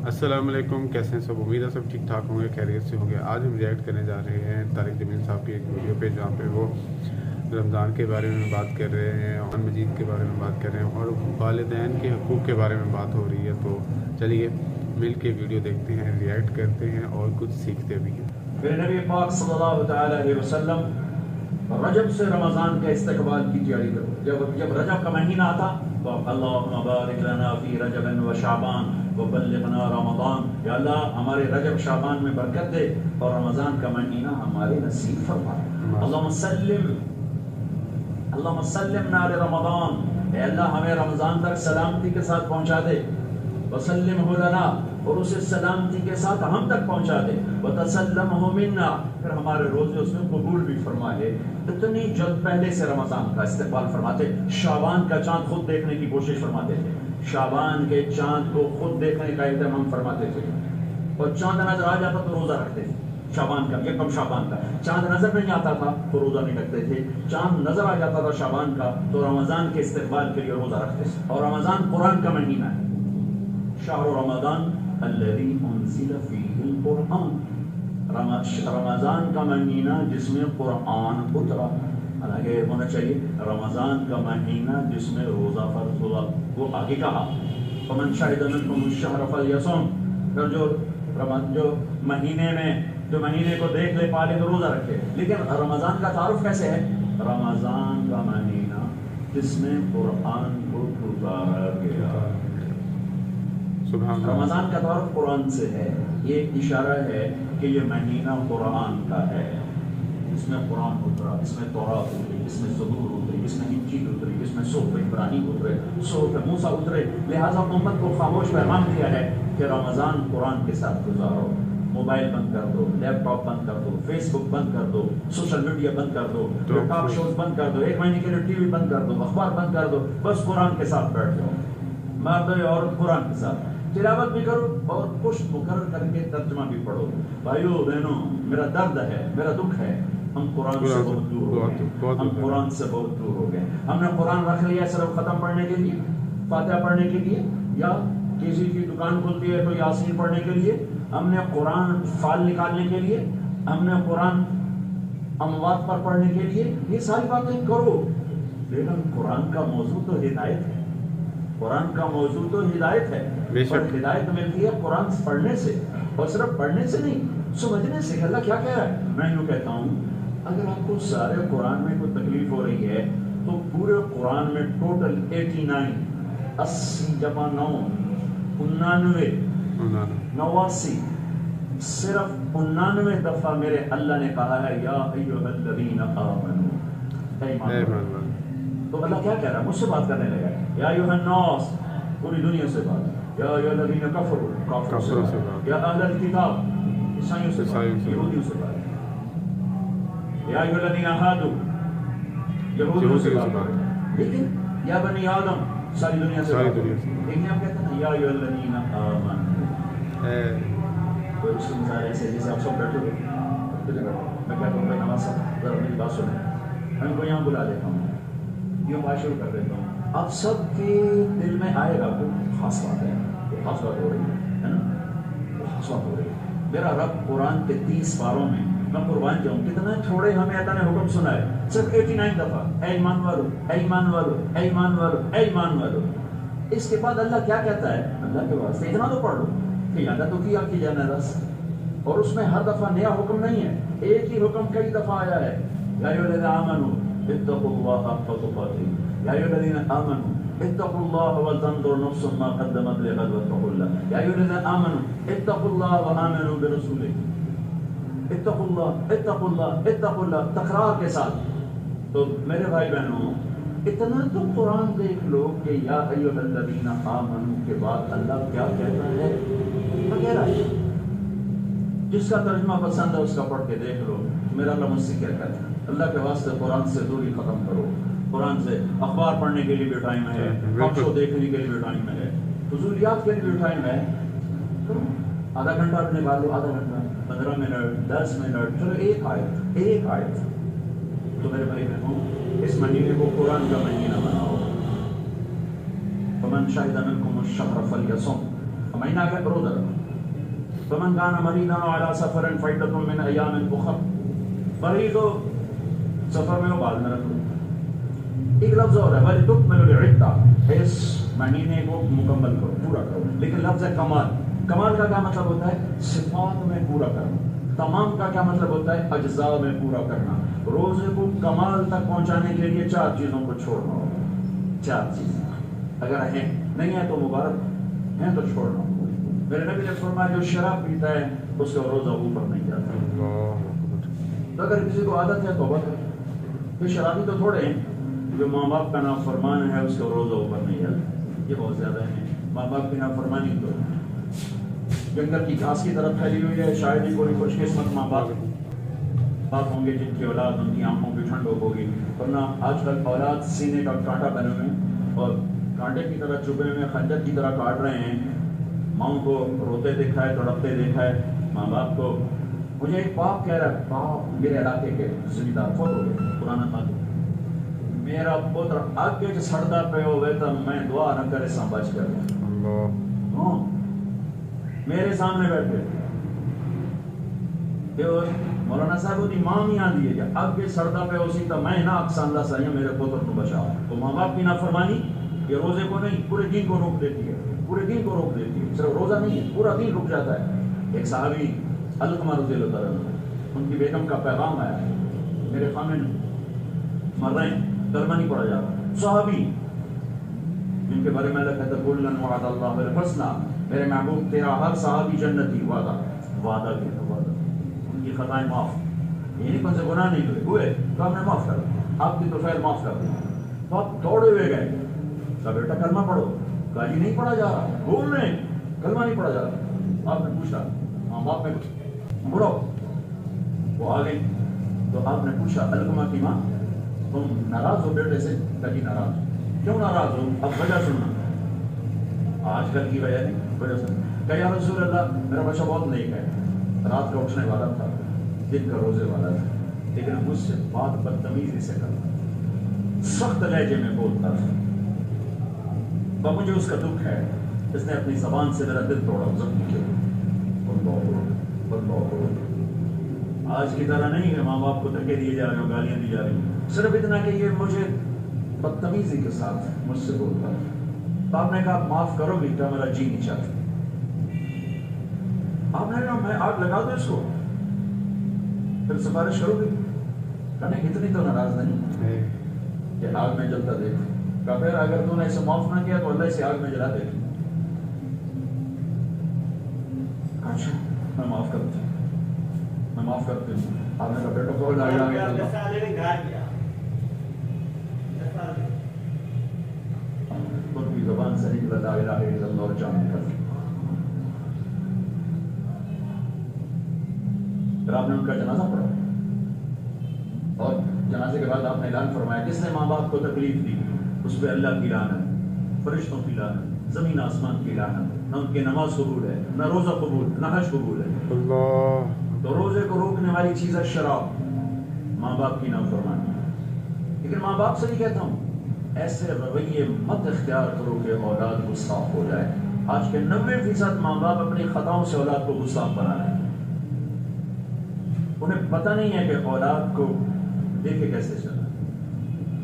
السلام علیکم، کیسے ہیں سب؟ امید ہے سب ٹھیک ٹھاک ہوں گے، خیریت سے ہوں گے۔ آج ہم ریئیکٹ کرنے جا رہے ہیں طارق جمیل صاحب کی ایک ویڈیو پہ، جہاں پہ وہ رمضان کے بارے میں بات کر رہے ہیں، قرآن مجید کے بارے میں بات کر رہے ہیں اور والدین کے حقوق کے بارے میں بات ہو رہی ہے۔ تو چلیے مل کے ویڈیو دیکھتے ہیں، ریئیکٹ کرتے ہیں اور کچھ سیکھتے بھی ہیں۔ پھر نبی پاک صلی اللہ تعالی علیہ وسلم رجب سے رمضان کے استقبال کی تیاری کرو۔ جب رجب کا مہینہ آتا تو اللہم بارک لنا فی رجب و شعبان وبلغنا رمضان، یا اللہ ہمارے رجب شعبان میں برکت دے اور رمضان کا مہینہ ہمارے نصیب فرما۔ اللہم سلمنا لرمضان، اے اللہ ہمیں رمضان تک سلامتی کے ساتھ پہنچا دے۔ وسلمہ لنا، اور اسے سلامتی کے ساتھ ہم تک پہنچا دے۔ وتسلمہ منا، پھر ہمارے روزے اس میں قبول بھی فرمائے۔ اتنی جلد پہلے سے رمضان کا استقبال فرماتے، شعبان کا چاند خود دیکھنے کی کوشش فرماتے تھے، شعبان کے چاند کو خود دیکھنے کا اہتمام فرماتے تھے، اور چاند نظر آ جاتا تو روزہ رکھتے تھے۔ شعبان کا، یکم شعبان کا چاند نظر نہیں آتا تھا تو روزہ نہیں رکھتے تھے، چاند نظر آ جاتا تھا شعبان کا تو رمضان کے استقبال کے لیے روزہ رکھتے تھے۔ اور رمضان قرآن کا مہینہ ہے، شہر رمضان الذی انزل فیہ القرآن، رمضان کا مہینہ جس میں قرآن اترا۔ حالانکہ ہونا چاہیے رمضان کا مہینہ جس میں روزہ فرض ہوا، وہ آگے کہا فمن شہد منکم الشہر فلیصم، پھر جو مہینے کو دیکھ لے پالے تو روزہ رکھے۔ لیکن رمضان کا تعارف کیسے ہے؟ رمضان کا مہینہ جس میں قرآن کو اتارا گیا۔ رمضان کا تعارف قرآن سے ہے، یہ اشارہ ہے کہ یہ مہینہ قرآن کا ہے، اس میں قرآن اترا، اس میں تورات اتری، اس میں زبور اتری، اس میں انجیل اتری، اس میں صحف ابراہیم اترے، صحف موسیٰ اترے۔ لہٰذا امت کو خاموش پیغام دیا ہے کہ رمضان قرآن کے ساتھ گزارو۔ موبائل بند کر دو، لیپ ٹاپ بند کر دو، فیس بک بند کر دو، سوشل میڈیا بند کر دو، ٹاک شوز بند کر دو، ایک مہینے کے لیے ٹی وی بند کر دو، اخبار بند کر دو، بس قرآن کے ساتھ بیٹھ جاؤ، مرد عورت قرآن کے ساتھ تلاوت بھی کرو اور پشت مقرر کر کے ترجمہ بھی پڑھو۔ بھائیو بہنوں، میرا درد ہے، میرا دکھ ہے، ہم قرآن سے بہت دور ہو گئے، ہم قرآن سے بہت دور ہو گئے۔ ہم نے قرآن رکھ لیا صرف ختم پڑھنے کے لیے، فاتحہ پڑھنے کے لیے، یا کسی کی دکان کھلتی ہے تو یاسین پڑھنے کے لیے، ہم نے قرآن فال نکالنے کے لیے، ہم نے قرآن اموات پر پڑھنے کے لیے، یہ ساری باتیں کرو، لیکن قرآن کا موضوع تو ہدایت ہے، قرآن کا موضوع تو ہدایت ہے، اور ہدایت ملتی ہے قرآن پڑھنے سے، اور صرف پڑھنے سے نہیں، سمجھنے سے کہ اللہ کیا کہہ رہا ہے۔ میں یوں کہتا ہوں، اگر آپ کو سارے قرآن میں کوئی تکلیف ہو رہی ہے تو پورے قرآن میں ٹوٹل 89 80 جمع 9 99 89 صرف 99 دفعہ میرے اللہ نے کہا ہے یا ایھا الذین آمنوا، ایمان۔ تو اللہ کیا کہہ رہا ہے؟ مجھ سے بات کرنے لگا ہے، یا ایھا الناس، پوری دنیا سے بات، یا ایھا الذین کفروا، کافروں سے بات، یا اہل الکتاب، عیسائیوں سے بات، یہودیوں سے بات، یا ایھا الذین ہادوا، یہودیوں سے بات، لیکن یا بنی آدم، ساری دنیا سے بات۔ لیکن آپ کہتے ہیں یا ایھا الذین آمنوا، تو اس کی مثال ایسے جیسے آپ سب بیٹھے ہوئے، میں کہتا ہوں بھائی نواز صاحب ذرا میری بات سنیں، میں ان کو یہاں بلا دیتا ہوں، یہ بات شروع کر دیتا ہوں، آپ سب کے دل میں آئے گا کوئی خاص بات ہے، کوئی خاص بات ہو رہی ہے نا، کوئی خاص بات ہو رہی ہے۔ میرا رب قرآن کے 30 پاروں میں، میں قربان جاؤں کتنا چھوڑے ہمیں اللہ نے حکم سنا ہے، صرف 89 دفعہ، اے ایمان والو، اے ایمان والو، اے ایمان والو، اے ایمان والو۔ اس کے بعد اللہ کیا کہتا ہے؟ اللہ کے واسطے اتنا تو پڑھ لو کہ یاد تو کیا کی جانا رس، اور اس میں ہر دفعہ نیا حکم نہیں ہے، ایک ہی حکم کئی دفعہ آیا ہے، یا ایھا الذین آمنوا اتقوا اللہ حق تقاته، یا ایھا الذین آمنوا اتقوا اللہ ولتنظر نفس ما قدمت لغد واتقوا اللہ، یا ایھا الذین آمنوا اتقوا اللہ وآمنوا برسولہ، اتقوا اللہ اتقوا اللہ اتقوا اللہ، تکرار کے ساتھ۔ تو میرے بھائی بہنوں، اتنا تو قرآن دیکھ لو کہ یا ایھا الذین آمنوا کے بعد اللہ کیا کہتا ہے؟ کیا کہہ رہا ہے؟ جس کا ترجمہ پسند ہے اس کا پڑھ کے دیکھ لو، میرا اللہ مجھ سے کیا کہتا ہے۔ اللہ کے واسطے قرآن سے دوری ختم کرو، قرآن سے اخبار پڑھنے کے لیے بھی ٹائم ہے، ٹاک شو دیکھنے کے لیے بھی ٹائم ہے، فضولیات کے لیے بھی ٹائم ہے، آدھا گھنٹہ نکالو، آدھا گھنٹہ، 15 منٹ، 10 منٹ، چلو ایک آیت۔ تو میرے بھائی بہنوں، اس مہینے کو قرآن کا مہینہ بناؤ۔ فمن شہد منکم الشہر فلیصم، مہینہ کا روزہ رکھو. فمن کان مریضا علی سفر فعدۃ من ایام اخر. مریض ہو سفر میں ہو بعد میں رکھو. ایک لفظ اور ہے وَلِتُكْمِلُ الْعِدَّةَ، اس مہینے کو مکمل کرو، پورا کرو. لیکن لفظ ہے کمال. کمال کا کیا مطلب ہوتا ہے؟ صفات میں پورا کرنا. تمام کا کیا مطلب ہوتا ہے؟ اجزاء میں پورا کرنا. روزے کو کمال تک پہنچانے کے لیے 4 چیزوں کو چھوڑنا ہوگا. 4 چیزیں اگر ہیں، نہیں ہے تو مبارک، ہیں تو چھوڑنا ہوگا. میرے نبی نے فرمایا جو شراب پیتا ہے اس کا روزہ اوپر نہیں جاتا. تو اگر کسی کو عادت ہے توبہ کرے. تو شرابی تو تھوڑے ہیں، جو ماں باپ کا نافرمان ہے اس کا روزہ اوپر نہیں جاتا. یہ بہت زیادہ ہیں. ماں باپ کی نافرمانی تو جنگل کی گھاس کی طرف پھیلی ہوئی ہے. شاید ہی کوئی خوش قسمت ماں باپ ہوں گے جن کی اولاد ان کی آنکھوں کی ٹھنڈک ہوگی. ورنہ آج کل اولاد سینے کا کانٹا بنے ہوئے ہیں اور کانٹے کی طرح چبھے ہوئے خنجر کی طرح کاٹ رہے ہیں. ماؤں کو روتے دیکھا ہے، تڑپتے دیکھا ہے. ماں باپ کو مجھے ایک باپ کہہ رہا ہے، باپ میرے علاقے کے ذمہ دار فوت ہو گئے پرانا تھا، میرا پتر آگے سڑتا پہ ہوئے تو میں دعا نہ کرے سا بچ کر میرے سامنے بیٹھے مولانا صاحب وہ امام ہی آدھی ہے کہ آگے سڑتا پہ اسی تو میں نہ اکساندہ سائیں میرے پتر کو بچاؤ. تو ماں باپ کی نافرمانی یہ روزے کو نہیں پورے دین کو روک دیتی ہے. پورے دین کو روک دیتی ہے. صرف روزہ نہیں ہے، پورا دین رک جاتا ہے. ایک صحابی علقمہ رضی اللہ تعالیٰ ان کی بیگم کا پیغام آیا، میرے خامن مر رہے ہیں، کلمہ نہیں پڑھا جا رہا. صحابی جن کے بارے میں اللہ کہتا ہے کُلًا وعد اللہ بالحسنى، میرے محبوب تیرا ہر صحابی جنتی. وعدہ کیا وعدہ. ان کی خطائیں معاف، یہ نہیں کون سے گناہ نہیں ہوئے تو ہم نے معاف کر دیا، آپ کی تو خیر معاف کر دیا. تو آپ دوڑے ہوئے گئے، کہا بیٹا کلمہ پڑھو. کہا جی نہیں پڑھا جا رہا، بول رہے ہیں کلمہ نہیں پڑھا جا رہا. آپ نے پوچھا ماں باپ میں بڑھو، وہ آ گئی. تو آپ نے پوچھا علقمہ کی ماں تم ناراض ہو بیٹے سے؟ کہا جی ناراض. کیوں ناراض ہو؟ اب وجہ سننا. آج کل کی وجہ نہیں، وجہ سننا. کہ یا رسول اللہ میرا بچہ بہت نیک ہے، رات کا اٹھنے والا تھا، دن کا روزے والا تھا، لیکن مجھ سے بات بدتمیزی سے کرتا، سخت لہجے میں بولتا تھا. مجھے اس کا دکھ ہے، اس نے اپنی زبان سے میرا دل توڑا، زخمی کیا. آج کی طرح نہیں ہے ماں باپ کو دھکے دیے جا رہے ہیں، گالیاں دی جا رہی ہیں. صرف اتنا کہ یہ مجھے بدتمیزی کے ساتھ مجھ سے بولتا ہے. تو آپ نے کہا معاف کرو گی کیا؟ میرا جی نہیں چاہتا. آپ نے کہا میں آگ لگا دوں اس کو، پھر سفارش کرو گی؟ کہنے اتنی تو ناراض نہیں کہ آگ میں جلتا دیکھ. کہا پھر اگر تو نے اسے معاف نہ کیا تو اللہ اسے آگ میں جلا دے گی. اچھا میں معاف کرتی ہوں، میں معاف کرتی ہوں. آپ نے کہا بیٹا کو لا الہ الا اللہ. خود کی زبان سے نکلا لا الہ الا اللہ اور جان کر. پھر آپ نے ان کا جنازہ پڑھا اور جنازے کے بعد آپ نے اعلان فرمایا جس نے ماں باپ کو تکلیف دی اس پہ اللہ کی لعنت، فرشتوں کی لعنت، زمین آسمان کی لعنت. نہ ان کی نماز قبول ہے، نہ روزہ قبول، نہ حج قبول ہے. اللہ. تو روزے کو روکنے والی چیز ہے شراب، ماں باپ کی نافرمانی. لیکن ماں باپ سے نہیں کہتا ہوں ایسے رویے مت اختیار کرو کہ اولاد گستاخ ہو جائے. آج کے 90% ماں باپ اپنی خطاؤں سے اولاد کو گستاخ بنا رہے ہیں. انہیں پتہ نہیں ہے کہ اولاد کو دیکھے کیسے چلنا.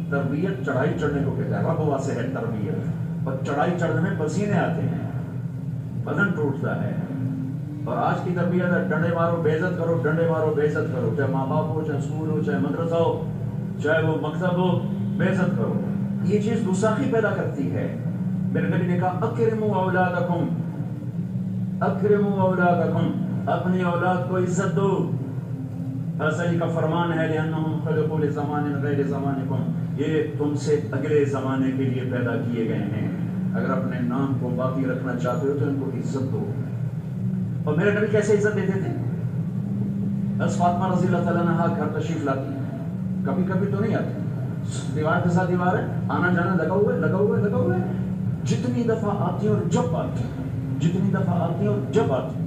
تربیت چڑھائی چڑھنے کو کہتا ہے، ربوا سے ہے تربیت. اور چڑھائی چڑھنے میں پسینے آتے ہیں، بدن ٹوٹتا ہے. اور آج کی تربیت ہے ڈنڈے مارو بے عزت کرو، ڈنڈے مارو بے عزت کرو. چاہے ماں باپ ہو، چاہے اسکول ہو، چاہے مدرسہ ہو، چاہے وہ مکتب ہو، بے عزت کرو. یہ چیز گستاخی پیدا کرتی ہے. میرے نبی نے کہا اکرموا اولادکم، اکرموا اولادکم، اپنی اولاد کو عزت دو. رسول کا فرمان ہے لأنہم خلقوا لزمان غیر زمانکم، یہ تم سے اگلے زمانے کے لیے پیدا کیے گئے ہیں. اگر اپنے نام کو باقی رکھنا چاہتے ہو تو ان کو عزت دو. اور میرے نبی کیسے عزت دیتے تھے؟ بس فاطمہ رضی اللہ تعالیٰ عنہا گھر تشریف لاتی، کبھی کبھی تو نہیں آتی، دیوار کے ساتھ دیوار ہے، آنا جانا لگا ہوا ہے، لگا ہوا ہے، لگا ہوا ہے. جتنی دفعہ آتی اور جب آتی، جتنی دفعہ آتی اور جب آتی،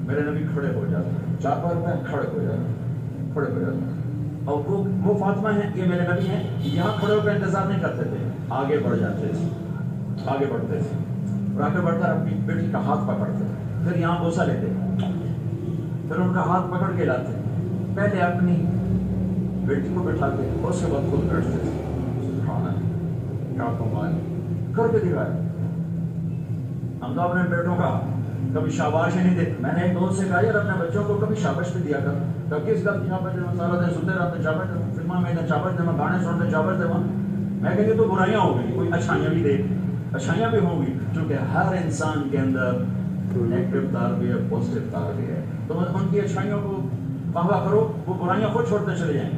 میرے نبی کھڑے ہو جاتے، چار پہ کھڑے ہو جاتے، کھڑے ہو جاتے. اور وہ فاطمہ ہیں، یہ میرے نبی ہیں، یہاں کھڑے ہو کر انتظار نہیں کرتے تھے، آگے بڑھ جاتے تھے، آگے بڑھتے تھے. اور آگے بڑھ کر اپنی بیٹی کا ہاتھ پکڑتے، پھر یہاں بوسہ لیتے، پھر ان کا ہاتھ پکڑ کے لاتے، پہلے اپنی بیٹی کو بٹھاتے اور اس کے بعد خود بیٹھتے تھے. سبحان اللہ، کیا کمال کر کے دکھایا. ہم تو اپنے بیٹوں کا کبھی شاباش ہی نہیں دیتے. میں نے ایک دوست سے کہا یار اپنے بچوں کو کبھی شاباش بھی دیا کر. کبھی اس گل شاباش دے سارا دن سنتے رہتے شاباش دے فلموں میں شاباش دے گانے سنتے شاباش دے. میں کہتی تو برائیاں ہو گئی، کوئی اچھائیاں بھی دے، اچھائیاں بھی ہوں گی، کیونکہ ہر انسان کے اندر نیگیٹو تار بھی ہے، پازیٹیو تار بھی ہے. تو ان کی اچھائیوں کو واہ کرو، وہ برائیاں خود چھوڑتے چلے جائیں گے.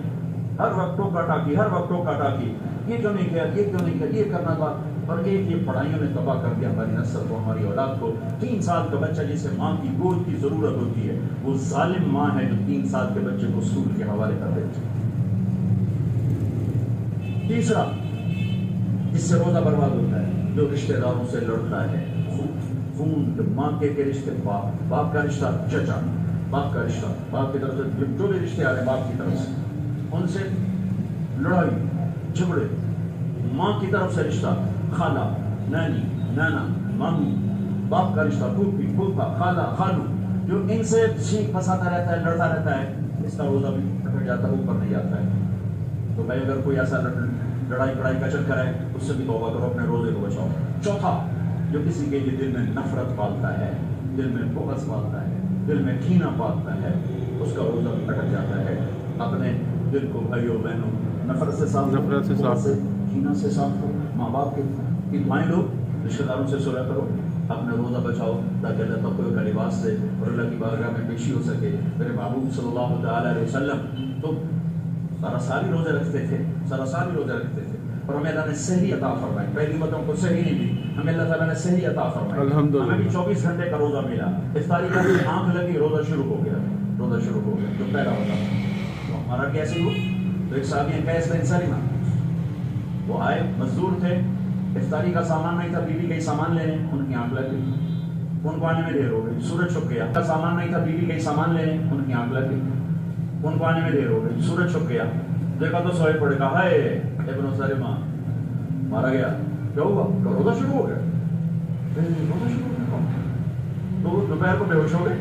ہر وقت ٹوکا ٹاکی، ہر وقت ٹوکا ٹاکی، یہ کیوں نہیں کیا، یہ کیوں نہیں کیا، یہ کرنا تھا. اور ایک یہ پڑھائیوں نے تباہ کر دیا ہماری نسل کو، ہماری اولاد کو. 3 سال کا بچہ جسے ماں کی گود کی ضرورت ہوتی ہے، وہ ظالم ماں ہے جو 3 سال کے بچے کو اسکول کے حوالے کر دیتی ہے. تیسرا جس سے روزہ برباد ہوتا ہے، جو رشتہ داروں سے لڑتا ہے، خون ماں کے رشتے، باپ کا رشتہ، چچا باپ کا رشتہ، باپ کی طرف سے جو بھی رشتے آ رہے ہیں باپ کی طرف سے، ان سے لڑائی جھگڑے. ماں کی طرف سے رشتہ، خالہ، نانی، نانا، ماموں، باپ کا رشتہ، پھوپھی، پھوپھا، خالہ، خالو، جو ان سے چھینک پھنساتا رہتا ہے، لڑتا رہتا ہے، اس کا روزہ بھی پکڑ جاتا ہے، اوپر نہیں آتا ہے. تو بھائی اگر کوئی ایسا لڑائی کڑائی کا چکر ہے، اس سے بھی توبہ کرو، اپنے روزے کو بچاؤ. چوتھا، جو کسی کے لیے دل میں نفرت پالتا ہے، دل میں بغض پالتا ہے، دل میں کینہ پالتا ہے، اس کا روزہ بھی اٹک جاتا ہے. اپنے دل کو بھائیوں بہنوں نفرت سے صاف کرو، کینہ سے صاف کرو. ماں باپ کی دعائیں لو، رشتہ داروں سے صلح کرو، اپنے روزہ بچاؤ تاکہ اللہ تقوی کا لباس دے اور اللہ کی بارگاہ میں پیشی ہو سکے. میرے محبوب صلی اللہ تعالیٰ علیہ وسلم تو سارا روزے رکھتے تھے، روزے رکھتے تھے، اور ہمیں اللہ نے سحری عطا فرمائی. پہلی امتوں کو سحری نہیں دی، ہمیں اللہ تعالیٰ نے سحری عطا فرمائی. ہمیں بھی 24 گھنٹے کا روزہ ملا. افطاری کا بھی آنکھ لگی، روزہ شروع ہو گیا. جو پہلا ہوتا تو ہمارا کیسے ہو. تو ایک صحابی قیس بن سلمہ، وہ آئے، مزدور تھے، افطاری کا سامان نہیں تھا، بیوی گئی سامان لینے، ان کی آنکھ لگ گئی، ان کو آنے میں دیر ہو گئی، سورج چھپ گیا. کا سامان نہیں تھا، بیوی گئی سامان لینے، ان کی آنکھ لگ گئی، ان کو آنے میں دیر ہو گئی، سورج چھپ گیا. دیکھا تو سوئے پڑے، کہا ہائے ابن سلمہ مارا گیا. کیا ہوا؟ روزہ شروع ہو گیا. تو وہ دوپہر کو بے ہوش ہو گئے،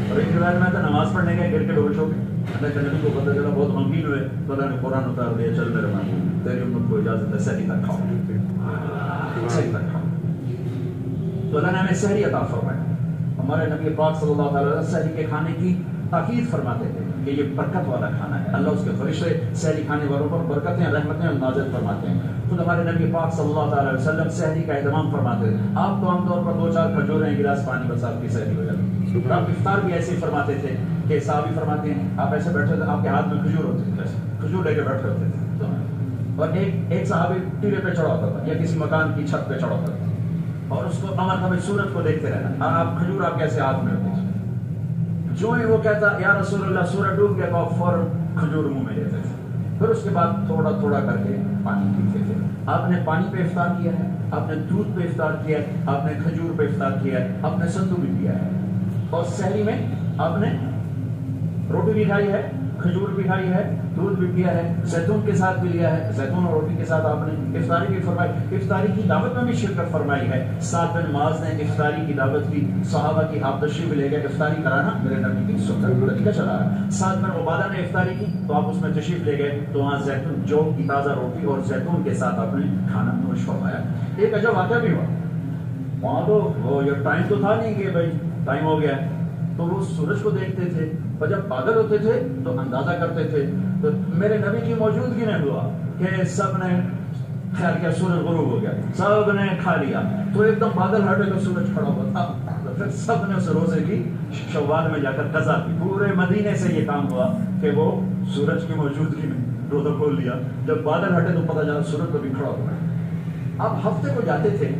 اور ایک روایت میں تھا نماز پڑھنے گئے، گر کے بے ہوش ہو گئے. اللہ کے نبی کو پتہ چلا، بہت غمگین ہوئے، تو اللہ نے قرآن اتار دیا، چل میرے محبوب تیری امت کو اجازت ہے سحری تک کھاؤ، سحری تک کھاؤ. تو اللہ نے ہمیں سحری عطا فرمایا. ہمارے نبی پاک صلی اللہ علیہ وسلم سحری کے کھانے کی تاکید فرماتے تھے کہ یہ برکت والا کھانا ہے. اللہ اس کے فرشتے سحری کھانے والوں پر برکتیں، رحمتیں نازل فرماتے ہیں. خود ہمارے نبی پاک صلی اللہ علیہ وسلم سحری کا اہتمام فرماتے تھے. آپ تو عام طور پر 2-4 کھجوریں، گلاس پانی بس آپ کی سحری ہو جاتی. آپ افطار بھی ایسے ہی فرماتے تھے کہ صحابی فرماتے ہیں آپ ایسے بیٹھے تھے، آپ کے ہاتھ میں کھجور ہوتے تھے، کھجور لے کے بیٹھے ہوتے تھے. اور ایک صحابی ٹیلے پہ چڑھا ہوتا تھا یا کسی مکان کی چھت پہ چڑھا ہوتا تھا، اور اس کو امر تھا بھائی سورج کو دیکھتے رہنا. آپ کھجور آپ کیسے ہاتھ میں ہوتے تھے. جو ہی وہ کہتا یا رسول اللہ سورج ڈوب گیا، تو آپ فوراً کھجور منہ میں لیتے تھے. پھر اس کے بعد تھوڑا تھوڑا کر کے پانی پیتے تھے. آپ نے پانی پہ افطار کیا ہے، آپ نے دودھ پہ افطار کیا ہے، آپ نے کھجور پہ افطار کیا ہے، آپ نے ستو بھی پیا ہے. اور سحری میں آپ نے روٹی بھی کھائی ہے، کھجور بھی کھائی ہے، دودھ بھی پیا ہے، زیتون کے ساتھ بھی لیا ہے، زیتون اور روٹی کے ساتھ آپ نے افطاری بھی فرمائی. افطاری کی دعوت میں بھی شرکت فرمائی ہے. سعد بن معاذ نے افطاری کی دعوت کی، صحابہ کی آپ تشریف لے گئے. افطاری کرانا میرے نبی کی سنت طریقہ چلا رہا ہے. سعد بن عبادہ نے افطاری کی تو آپ اس میں تشریف لے گئے، تو وہاں زیتون جو کی تازہ روٹی اور زیتون کے ساتھ آپ نے کھانا نوش فرمایا. ایک عجب واقعہ بھی ہوا وہاں. تو وہ یہ ٹائم تو تھا نہیں کہ بھائی ٹائم ہو گیا، تو وہ سورج کو دیکھتے تھے، اور جب بادل ہوتے تھے تو اندازہ کرتے تھے. تو میرے نبی کی موجودگی نہیں ہوا کہ سب نے خیال کیا سورج غروب ہو گیا، سب نے کھا لیا، تو ایک دم بادل ہٹے تو سورج کھڑا ہوا تھا. تو پھر سب نے اس روزے کی شوال میں جا کر قضا کی. پورے مدینے سے یہ کام ہوا کہ وہ سورج کی موجودگی میں روزہ کھول لیا. جب بادل ہٹے تو پتہ چلا سورج تو بھی کھڑا ہوا ہے. اب ہفتے کو جاتے تھے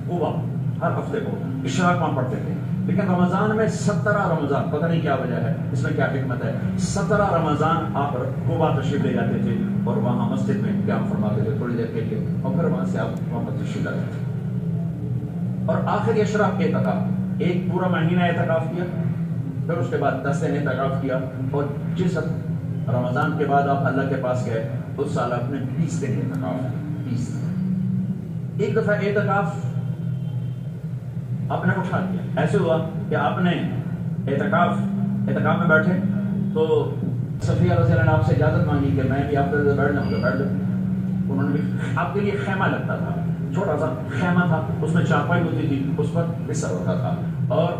قبا، ہر ہفتے کو اشراق وہاں پڑھتے تھے. لیکن رمضان میں 17 رمضان، پتہ نہیں کیا وجہ ہے، اس میں کیا حکمت ہے، 17 رمضان آپ قبا تشریف لے جاتے تھے اور وہاں مسجد میں قیام فرماتے تھے تھوڑی دیر کے لیے، اور پھر وہاں سے آپ وہاں پر تشریف لاتے تھے. اور آخری اشراق اعتکاف، ایک پورا مہینہ اعتکاف کیا، پھر اس کے بعد 10 دن اعتکاف کیا. اور جس رمضان کے بعد آپ اللہ کے پاس گئے اس سال آپ نے 20 دن اعتکاف. 20 ایک دفعہ اعتکاف آپ نے اٹھا دیا. ایسے ہوا کہ آپ نے اعتکاف میں بیٹھے تو صفیہ رضی اللہ عنہ آپ سے اجازت مانگی کہ میں بھی آپ کے بیٹھ جاؤں گا. بیٹھ جاؤں. انہوں نے بھی آپ کے لیے خیمہ لگتا تھا, چھوٹا سا خیمہ تھا, اس میں چارپائی ہوتی تھی, اس پر بستر ہوتا تھا. اور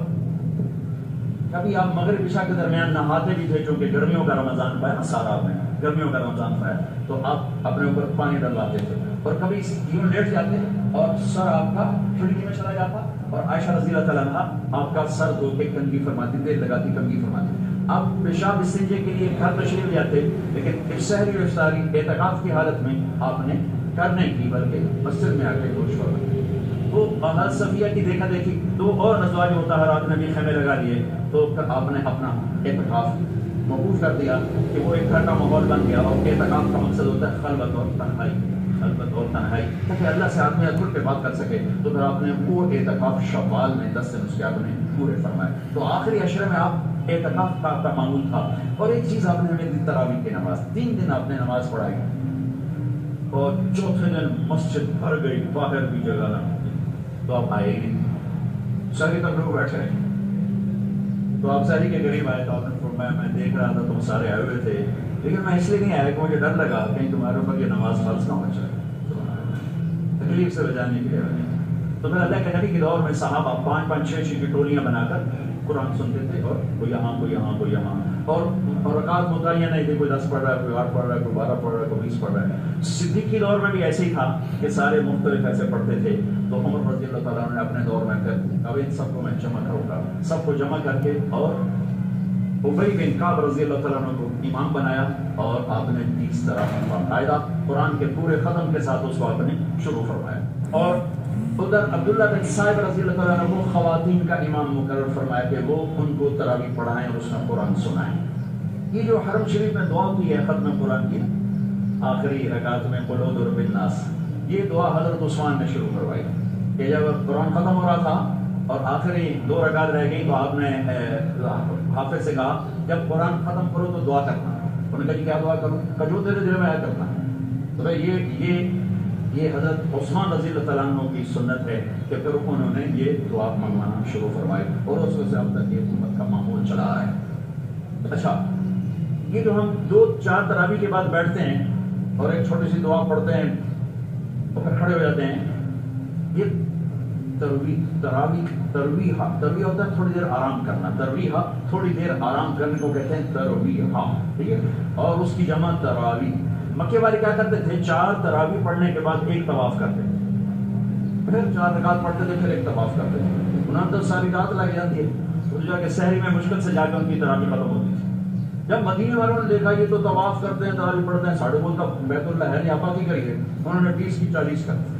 کبھی آپ مغرب عشاء کے درمیان نہاتے بھی تھے, چونکہ گرمیوں کا رمضان پایا نا, سارا آپ نے گرمیوں کا رمضان پایا, تو آپ اپنے اوپر پانی ڈلواتے تھے. اور کبھی یوں لیٹ جاتے اور سر آپ کا کھڑکی میں چلا جاتا, اور عائشہ رضی اللہ تعالیٰ عنہا آپ کا سر دھو کے کنگھی فرماتی, تیل لگاتی, کنگھی فرماتی. آپ پیشاب استنجے کے لیے گھر تشریف جاتے, لیکن سحری و افطاری اعتکاف کی حالت میں آپ نے کرنے کی, بلکہ مسجد میں آ کے گوشت فرمائی. تو حضرت صفیہ کی دیکھا دیکھی دو اور ازواج مطہرات نے بھی خیمے لگا لیے, تو پھر آپ نے اپنا اعتکاف موقوف کر دیا کہ وہ ایک گھر کا ماحول بن گیا. اور اعتکاف کا مقصد ہوتا ہے خلوت اور تنہائی, خلوت اور تنہائی, تاکہ اللہ سے آدمی کھل کے بات کر سکے. تو پھر آپ نے وہ اعتکاف شوال میں 10 دن اس کے آپ نے پورے فرمائے. تو آخری عشرے میں آپ اعتکاف کا آپ کا معمول تھا. اور ایک چیز آپ نے ہمیں دی, تراویح کی نماز. 3 دن آپ نے نماز پڑھائی, اور چوتھے دن مسجد بھر گئی, باہر بھی جگہ نہ, تو آپ آئے ہی نہیں, ساری تک لوگ بیٹھے رہے. تو آپ ساری کے قریب آئے تو آپ نے فرمایا میں دیکھ رہا تھا تم سارے آئے ہوئے تھے, لیکن میں اس لیے نہیں آیا کہ مجھے ڈر لگا کہیں تمہارے اوپر یہ نماز فرض نہ ہو جائے, تکلیف سے بچانے کے لیے. تو پھر اللہ کے نبی کے دور میں صحابہ 5-5 6 کی ٹولیاں بنا کر قرآن سنتے تھے, اور کوئی یہاں کوئی یہاں کوئی یہاں, اور رکعت متعین نہیں تھی, کوئی 10 پڑھ رہا ہے, کوئی 8 پڑھ رہا ہے, کوئی 12 پڑھ رہا ہے, کوئی 20 پڑھ رہا ہے. صدیق کے دور میں بھی ایسے ہی تھا کہ سارے مختلف ایسے پڑھتے تھے. تو عمر رضی اللہ تعالیٰ نے اپنے دور میں پھر اب ان سب کو میں جمع کروں گا, سب کو جمع کر کے اور ابی بن کعب رضی اللہ تعالیٰ عنہ کو امام بنایا, اور آپ نے 30 طرح باقاعدہ قرآن کے پورے ختم کے ساتھ اس کو آپ نے شروع فرمایا. اور ادھر عبداللہ بن صاحب رضی اللہ تعالیٰ عنہ کو خواتین کا امام مقرر فرمایا کہ وہ ان کو تراویح پڑھائیں اور اس میں قرآن سنائیں. یہ جو حرم شریف میں دعا کی ہے ختم قرآن کی آخری رکعت میں قل اعوذ برب الناس, یہ دعا حضرت عثمان نے شروع کروائی. کہ جب قرآن ختم ہو رہا تھا اور آخری 2 رکعت رہ گئی, تو آپ نے حافظ سے کہا جب قرآن ختم کرو تو دعا کرنا. انہوں نے کہا جی کیا دعا کروں؟ کہ جو تیرے دل میں آیا کرنا. تو یہ حضرت عثمان رضی اللہ تعالیٰ عنہ کی سنت ہے کہ پھر انہوں نے یہ دعا منگوانا شروع فرمائی, اور اس وجہ سے اب تک یہ امت کا معمول چلا رہا ہے. اچھا, یہ جو ہم 2-4 تراویح کے بعد بیٹھتے ہیں اور ایک چھوٹی سی دعا پڑھتے ہیں اور پھر کھڑے ہو جاتے ہیں, یہ ترویح ہوتا ہے تھوڑی دیر آرام کرنا. ترویح تھوڑی دیر آرام کرنے کو کہتے ہیں ترویح, ٹھیک ہے. اور اس کی جمع تراویح. مکے والے کیا کرتے تھے, 4 تراویح پڑھنے کے بعد ایک طواف کرتے, پھر 4 رکعت پڑھتے تھے, پھر ایک طواف کرتے تھے. انہیں تو ساری رات لگ جاتی ہے, تو جا کے شہری میں مشکل سے جا کے ان کی تراویح ختم ہوتی تھی. جب مدینے والوں نے دیکھا یہ تو طواف کرتے ہیں, تراویح پڑھتے ہیں, ساڑھے بول کا بیت اللہ ہے نہیں, آپ کی کریے, انہوں نے 20 کی 40 کر دی.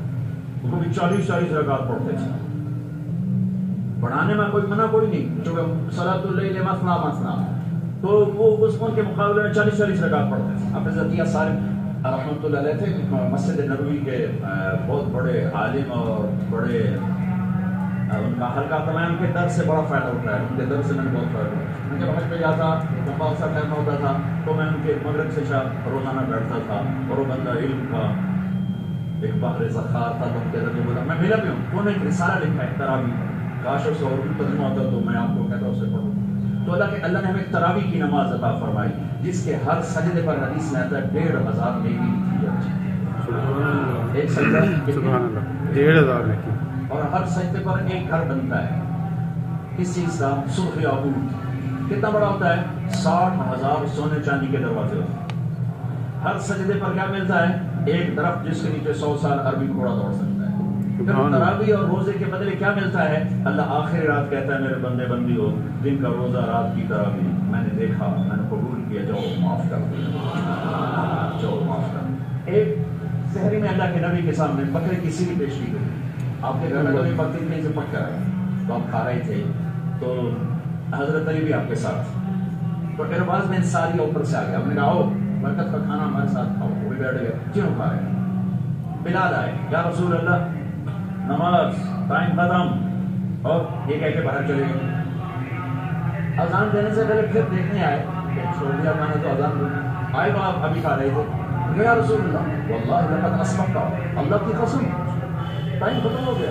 وہ بھی 40 رکعت پڑھتے تھے. پڑھانے میں کوئی منع کوئی نہیں, کیونکہ صلاۃ اللیل مثنی مثنی, تو وہ اس کے مقابلے میں 40 رکعت پڑھتے تھے. اب عزتیہ صاحب رحمۃ اللہ علیہ تھے, مسجد نبوی کے بہت بڑے عالم اور بڑے, ان کا حلقہ تمام کے درس سے بڑا فائدہ ہوتا ہے. ان کے درس سے میں نے بہت فائدہ ہوا. میں جب حج پہ جاتا لمبا عرصہ ٹائم ہوتا تھا تو میں ان کے مغرب سے شاہ روزانہ بیٹھتا تھا, اور وہ بندہ علم کا ایک بحر ذخار تھا. تو کہتے بولا میں ملا بھی ہوں, انہوں نے ایک رسالہ لکھا ہے تراویح, کاش اس اور بھی ترجمہ ہوتا تو میں آپ کو کہتا اسے پڑھوں. تو اللہ نے ہمیں تراویح کی نماز عطا فرمائی, جس کے ہر سجدے پر حدیث میں آتا ہے 1500 نیکی لکھی جاتی ہے. ایک سجدہ 1500 نیکی, اور ہر سجدے پر ایک گھر بنتا ہے. کس چیز کا؟ سرخ یاقوت. کتنا بڑا ہوتا ہے؟ 60,000 سونے چاندی کے دروازے ہوتے ہیں. ہر سجدے پر کیا ملتا ہے؟ ایک درخت جس کے نیچے 100 سال عربی گھوڑا دوڑ سکتا ہے. پھر تراویح اور روزے کے بدلے کیا ملتا ہے؟ اللہ آخری رات کہتا ہے میرے بندے بندی ہو, دن کا روزہ رات کی تراویح میں نے دیکھا, میں نے قبول کیا, جاؤ معاف کر دیا, جاؤ معاف کر. ایک شہری میں اللہ کے نبی کے سامنے بکرے کی سیری پیش کی گئی. آپ کے گھر میں کبھی بکری کہیں سے پک کر آئے تو آپ کھا رہے تھے, تو حضرت علی بھی آپ کے ساتھ, تو ارباز میں ساری اوپر سے آ گیا. آپ نے کہا آؤ برکت کا کھانا ہمارے ساتھ کھاؤ. وہ بھی بیٹھ گئے, کیوں کھا رہے ہیں؟ بلال آئے, یا رسول اللہ نماز ٹائم ختم, اور یہ کہہ کے باہر چلے گئے. اذان دینے سے پہلے پھر دیکھنے آئے کہ چھوڑ دیا کھانا, تو اذان آئے تو آپ ابھی کھا رہے تھے. یا رسول اللہ واللہ لقد اسبقت, اللہ کی قسم ٹائم ختم ہو گیا,